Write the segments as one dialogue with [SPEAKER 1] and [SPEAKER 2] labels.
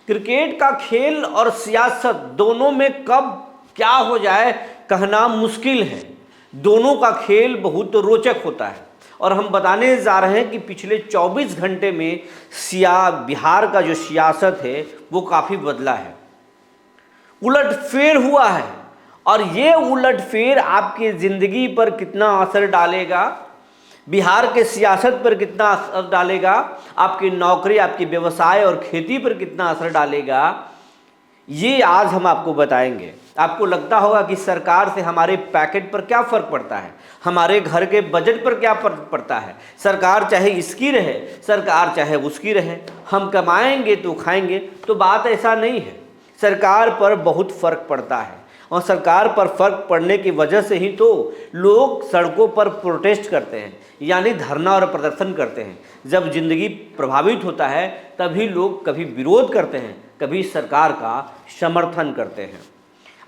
[SPEAKER 1] Cricket का खेल और सियासत दोनों में कब क्या हो जाए कहना मुश्किल है। दोनों का खेल बहुत रोचक होता है और हम बताने जा रहे हैं कि पिछले 24 घंटे में बिहार का जो सियासत है वो काफ़ी बदला है, उलटफेर हुआ है। और ये उलटफेर आपकी ज़िंदगी पर कितना असर डालेगा, बिहार के सियासत पर कितना असर डालेगा, आपकी नौकरी, आपकी व्यवसाय और खेती पर कितना असर डालेगा, ये आज हम आपको बताएंगे। आपको लगता होगा कि सरकार से हमारे पैकेट पर क्या फ़र्क पड़ता है, हमारे घर के बजट पर क्या फर्क पड़ता है। सरकार चाहे इसकी रहे, सरकार चाहे उसकी रहे, हम कमाएंगे तो खाएंगे। तो बात ऐसा नहीं है, सरकार पर बहुत फ़र्क पड़ता है और सरकार पर फर्क पड़ने की वजह से ही तो लोग सड़कों पर प्रोटेस्ट करते हैं, यानी धरना और प्रदर्शन करते हैं। जब जिंदगी प्रभावित होता है तभी लोग कभी विरोध करते हैं, कभी सरकार का समर्थन करते हैं।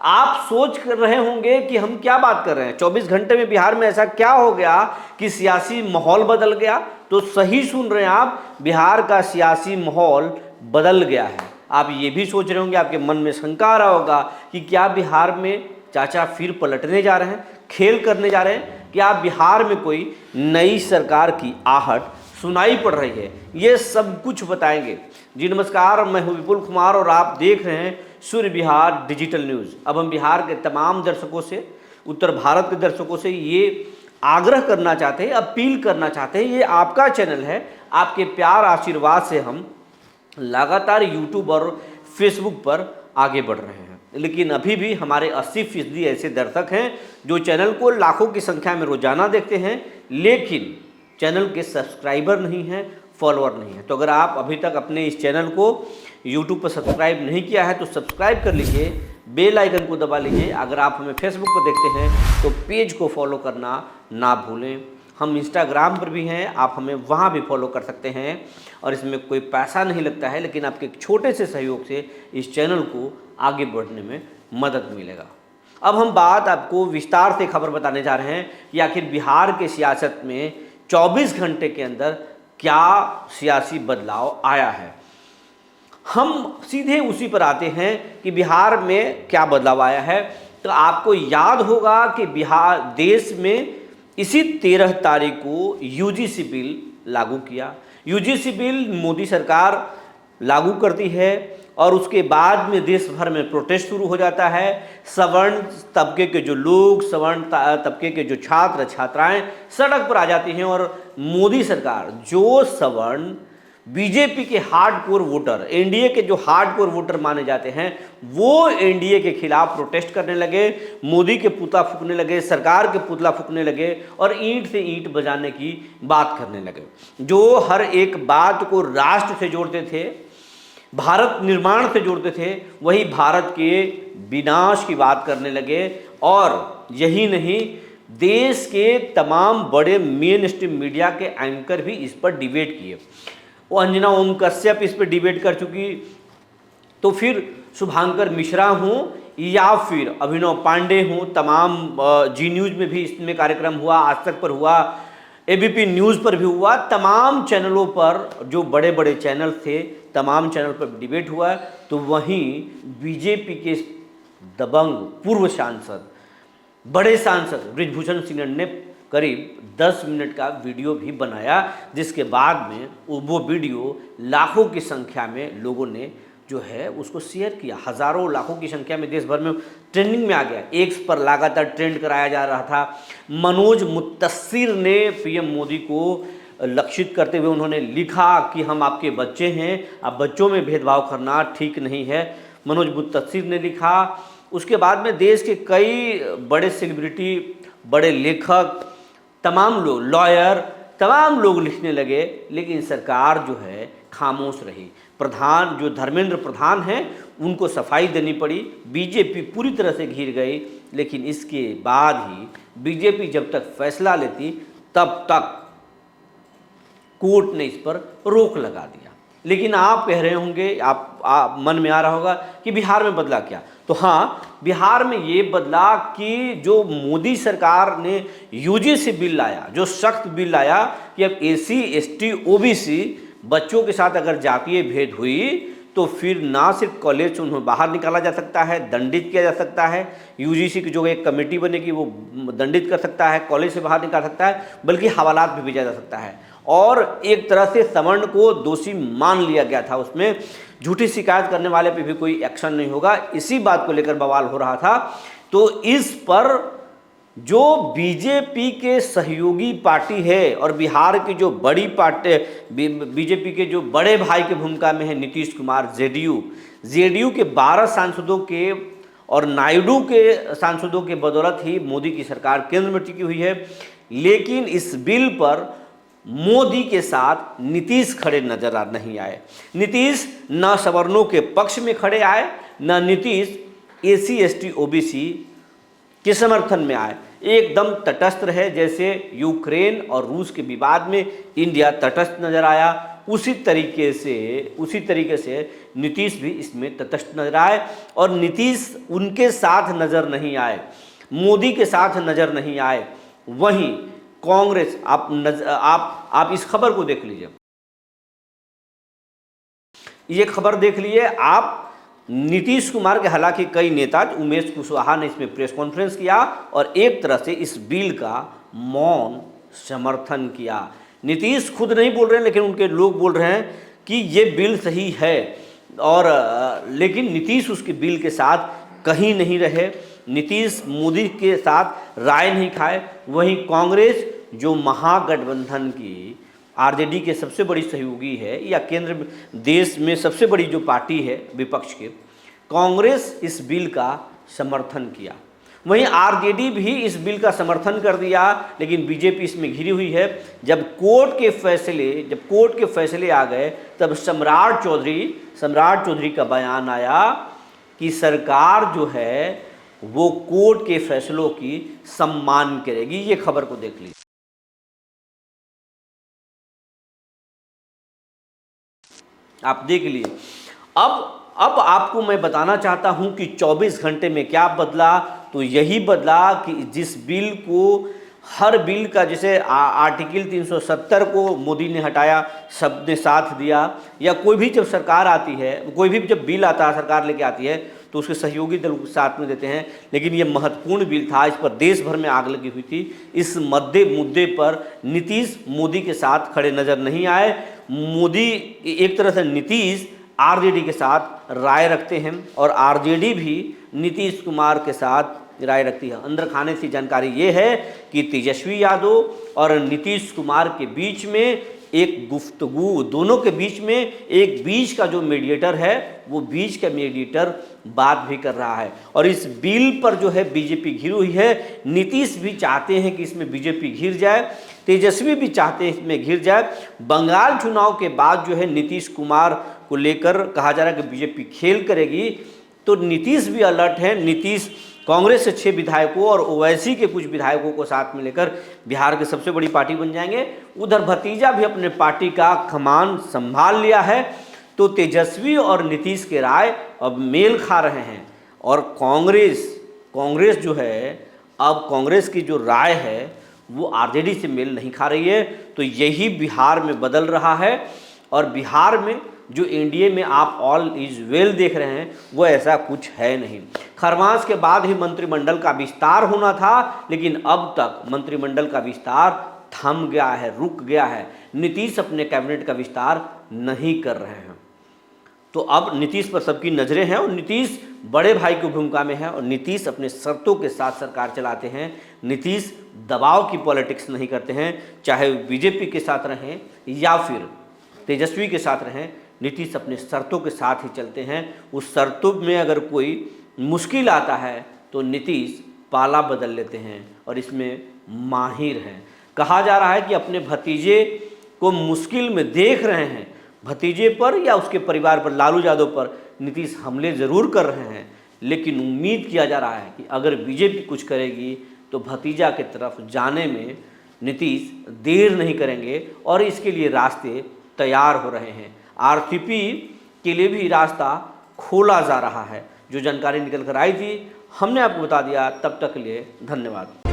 [SPEAKER 1] आप सोच कर रहे होंगे कि हम क्या बात कर रहे हैं, 24 घंटे में बिहार में ऐसा क्या हो गया कि सियासी माहौल बदल गया। तो सही सुन रहे हैं आप, बिहार का सियासी माहौल बदल गया है। आप ये भी सोच रहे होंगे, आपके मन में शंका आ रहा होगा कि क्या बिहार में चाचा फिर पलटने जा रहे हैं, खेल करने जा रहे हैं, क्या बिहार में कोई नई सरकार की आहट सुनाई पड़ रही है। ये सब कुछ बताएंगे। जी नमस्कार, मैं हूं विपुल कुमार और आप देख रहे हैं सूर्य बिहार डिजिटल न्यूज़। अब हम बिहार के तमाम दर्शकों से, उत्तर भारत के दर्शकों से ये आग्रह करना चाहते हैं, अपील करना चाहते हैं, ये आपका चैनल है, आपके प्यार आशीर्वाद से हम लगातार यूट्यूब और फेसबुक पर आगे बढ़ रहे हैं। लेकिन अभी भी हमारे 80% ऐसे दर्शक हैं जो चैनल को लाखों की संख्या में रोजाना देखते हैं, लेकिन चैनल के सब्सक्राइबर नहीं हैं, फॉलोअर नहीं है। तो अगर आप अभी तक अपने इस चैनल को यूट्यूब पर सब्सक्राइब नहीं किया है तो सब्सक्राइब कर लीजिए, बेल आइकन को दबा लीजिए। अगर आप हमें फेसबुक पर देखते हैं तो पेज को फॉलो करना ना भूलें। हम इंस्टाग्राम पर भी हैं, आप हमें वहाँ भी फॉलो कर सकते हैं और इसमें कोई पैसा नहीं लगता है, लेकिन आपके एक छोटे से सहयोग से इस चैनल को आगे बढ़ने में मदद मिलेगा। अब हम बात आपको विस्तार से खबर बताने जा रहे हैं कि आखिर बिहार के सियासत में 24 घंटे के अंदर क्या सियासी बदलाव आया है। हम सीधे उसी पर आते हैं कि बिहार में क्या बदलाव आया है। तो आपको याद होगा कि बिहार देश में इसी 13 तारीख को यूजीसी बिल लागू किया। यूजीसी बिल मोदी सरकार लागू करती है और उसके बाद में देश भर में प्रोटेस्ट शुरू हो जाता है। सवर्ण तबके के जो लोग, सवर्ण तबके के जो छात्र छात्राएं सड़क पर आ जाती हैं और मोदी सरकार, जो सवर्ण बीजेपी के हार्डकोर वोटर, एनडीए के जो हार्डकोर वोटर माने जाते हैं, वो एनडीए के खिलाफ प्रोटेस्ट करने लगे, मोदी के पुतला फूकने लगे, सरकार के पुतला फूकने लगे और ईंट से ईंट बजाने की बात करने लगे। जो हर एक बात को राष्ट्र से जोड़ते थे, भारत निर्माण से जोड़ते थे, वही भारत के विनाश की बात करने लगे। और यही नहीं, देश के तमाम बड़े मेन स्ट्रीम मीडिया के एंकर भी इस पर डिबेट किए। वो अंजना ओम कश्यप इस पर डिबेट कर चुकी, तो फिर शुभांकर मिश्रा हों या फिर अभिनव पांडे हों, तमाम जी न्यूज़ में भी इसमें कार्यक्रम हुआ, आज तक पर हुआ, एबीपी न्यूज़ पर भी हुआ, तमाम चैनलों पर जो बड़े बड़े चैनल थे तमाम चैनल पर डिबेट हुआ। तो वहीं बीजेपी के दबंग पूर्व सांसद, बड़े सांसद बृजभूषण सिन्हा ने करीब 10 मिनट का वीडियो भी बनाया, जिसके बाद में वो वीडियो लाखों की संख्या में लोगों ने जो है उसको शेयर किया। हज़ारों लाखों की संख्या में देश भर में ट्रेंडिंग में आ गया। एक्स पर लगातार ट्रेंड कराया जा रहा था। मनोज मुत्तसिर ने पीएम मोदी को लक्षित करते हुए उन्होंने लिखा कि हम आपके बच्चे हैं, अब बच्चों में भेदभाव करना ठीक नहीं है, मनोज मुत्तसिर ने लिखा। उसके बाद में देश के कई बड़े सेलिब्रिटी, बड़े लेखक, तमाम लोग, लॉयर, तमाम लोग लिखने लगे, लेकिन सरकार जो है खामोश रही। प्रधान जो धर्मेंद्र प्रधान हैं उनको सफाई देनी पड़ी, बीजेपी पूरी तरह से घिर गई। लेकिन इसके बाद ही बीजेपी जब तक फैसला लेती तब तक कोर्ट ने इस पर रोक लगा दिया। लेकिन आप कह रहे होंगे, आप मन में आ रहा होगा कि बिहार में बदला क्या। तो हाँ, बिहार में ये बदला कि जो मोदी सरकार ने यूजीसी बिल लाया, जो सख्त बिल लाया कि अब एससी, एसटी, ओबीसी बच्चों के साथ अगर जातीय भेद हुई तो फिर ना सिर्फ कॉलेज से उन्हें बाहर निकाला जा सकता है, दंडित किया जा सकता है, यूजीसी की जो एक कमेटी बनेगी वो दंडित कर सकता है, कॉलेज से बाहर निकाल सकता है, बल्कि हवालात भी भेजा जा सकता है। और एक तरह से सवर्ण को दोषी मान लिया गया था, उसमें झूठी शिकायत करने वाले पे भी कोई एक्शन नहीं होगा। इसी बात को लेकर बवाल हो रहा था। तो इस पर जो बीजेपी के सहयोगी पार्टी है और बिहार की जो बड़ी पार्टी, बीजेपी के जो बड़े भाई की भूमिका में है नीतीश कुमार, जेडीयू के 12 सांसदों के और नायडू के सांसदों के बदौलत ही मोदी की सरकार केंद्र में टिकी हुई है। लेकिन इस बिल पर मोदी के साथ नीतीश खड़े नजर नहीं आए। नीतीश न सवर्णों के पक्ष में खड़े आए, न नीतीश एसी एसटी ओबीसी के समर्थन में आए। एकदम तटस्थ रहे, जैसे यूक्रेन और रूस के विवाद में इंडिया तटस्थ नजर आया, उसी तरीके से नीतीश भी इसमें तटस्थ नजर आए। और नीतीश उनके साथ नजर नहीं आए, मोदी के साथ नजर नहीं आए। वहीं कांग्रेस, आप इस खबर को देख लीजिए, ये खबर देख लिए आप। नीतीश कुमार के हालांकि कई नेता, उमेश कुशवाहा ने इसमें प्रेस कॉन्फ्रेंस किया और एक तरह से इस बिल का मौन समर्थन किया। नीतीश खुद नहीं बोल रहे हैं, लेकिन उनके लोग बोल रहे हैं कि ये बिल सही है, और लेकिन नीतीश उसके बिल के साथ कहीं नहीं रहे। नीतीश मोदी के साथ राय नहीं खाए। वहीं कांग्रेस, जो महागठबंधन की आरजेडी के सबसे बड़ी सहयोगी है, या केंद्र देश में सबसे बड़ी जो पार्टी है विपक्ष के, कांग्रेस इस बिल का समर्थन किया। वहीं आरजेडी भी इस बिल का समर्थन कर दिया, लेकिन बीजेपी इसमें घिरी हुई है। जब कोर्ट के फैसले आ गए, तब सम्राट चौधरी का बयान आया कि सरकार जो है वो कोर्ट के फैसलों की सम्मान करेगी। ये खबर को देख लीजिए, आप देख लिए। अब आपको मैं बताना चाहता हूं कि 24 घंटे में क्या बदला। तो यही बदला कि जिस बिल को, हर बिल का, जैसे आर्टिकल 370 को मोदी ने हटाया, सबने साथ दिया, या कोई भी जब सरकार आती है, कोई भी जब बिल आता है, सरकार लेके आती है, तो उसके सहयोगी दल साथ में देते हैं। लेकिन ये महत्वपूर्ण बिल था, इस पर देश भर में आग लगी हुई थी। इस मुद्दे पर नीतीश मोदी के साथ खड़े नजर नहीं आए। मोदी, एक तरह से नीतीश आरजेडी के साथ राय रखते हैं और आरजेडी भी नीतीश कुमार के साथ राय रखती है। अंदर खाने से जानकारी ये है कि तेजस्वी यादव और नीतीश कुमार के बीच में एक गुफ्तगू, दोनों के बीच में एक बीच का जो मीडिएटर है, वो बीच का मीडिएटर बात भी कर रहा है। और इस बिल पर जो है बीजेपी घिरी हुई है। नीतीश भी चाहते हैं कि इसमें बीजेपी घिर जाए, तेजस्वी भी चाहते हैं इसमें घिर जाए। बंगाल चुनाव के बाद जो है नीतीश कुमार को लेकर कहा जा रहा है कि बीजेपी खेल करेगी, तो नीतीश भी अलर्ट है। नीतीश कांग्रेस से 6 विधायकों और ओवैसी के कुछ विधायकों को साथ में लेकर बिहार की सबसे बड़ी पार्टी बन जाएंगे। उधर भतीजा भी अपने पार्टी का कमान संभाल लिया है। तो तेजस्वी और नीतीश के राय अब मेल खा रहे हैं। और कांग्रेस जो है, अब कांग्रेस की जो राय है वो आरजेडी से मेल नहीं खा रही है। तो यही बिहार में बदल रहा है। और बिहार में जो एनडीए में आप ऑल इज वेल देख रहे हैं, वो ऐसा कुछ है नहीं। खरमास के बाद ही मंत्रिमंडल का विस्तार होना था, लेकिन अब तक मंत्रिमंडल का विस्तार थम गया है, रुक गया है। नीतीश अपने कैबिनेट का विस्तार नहीं कर रहे हैं। तो अब नीतीश पर सबकी नज़रें हैं और नीतीश बड़े भाई की भूमिका में है और नीतीश अपने शर्तों के साथ सरकार चलाते हैं। नीतीश दबाव की पॉलिटिक्स नहीं करते हैं, चाहे बीजेपी के साथ रहें या फिर तेजस्वी के साथ रहें। नीतीश अपने शर्तों के साथ ही चलते हैं। उस शर्तों में अगर कोई मुश्किल आता है तो नीतीश पाला बदल लेते हैं और इसमें माहिर हैं। कहा जा रहा है कि अपने भतीजे को मुश्किल में देख रहे हैं, भतीजे पर या उसके परिवार पर, लालू यादव पर नीतीश हमले ज़रूर कर रहे हैं। लेकिन उम्मीद किया जा रहा है कि अगर बीजेपी कुछ करेगी तो भतीजा की तरफ जाने में नीतीश देर नहीं करेंगे और इसके लिए रास्ते तैयार हो रहे हैं। आरसीपी के लिए भी रास्ता खोला जा रहा है। जो जानकारी निकल कर आई थी हमने आपको बता दिया। तब तक के लिए धन्यवाद।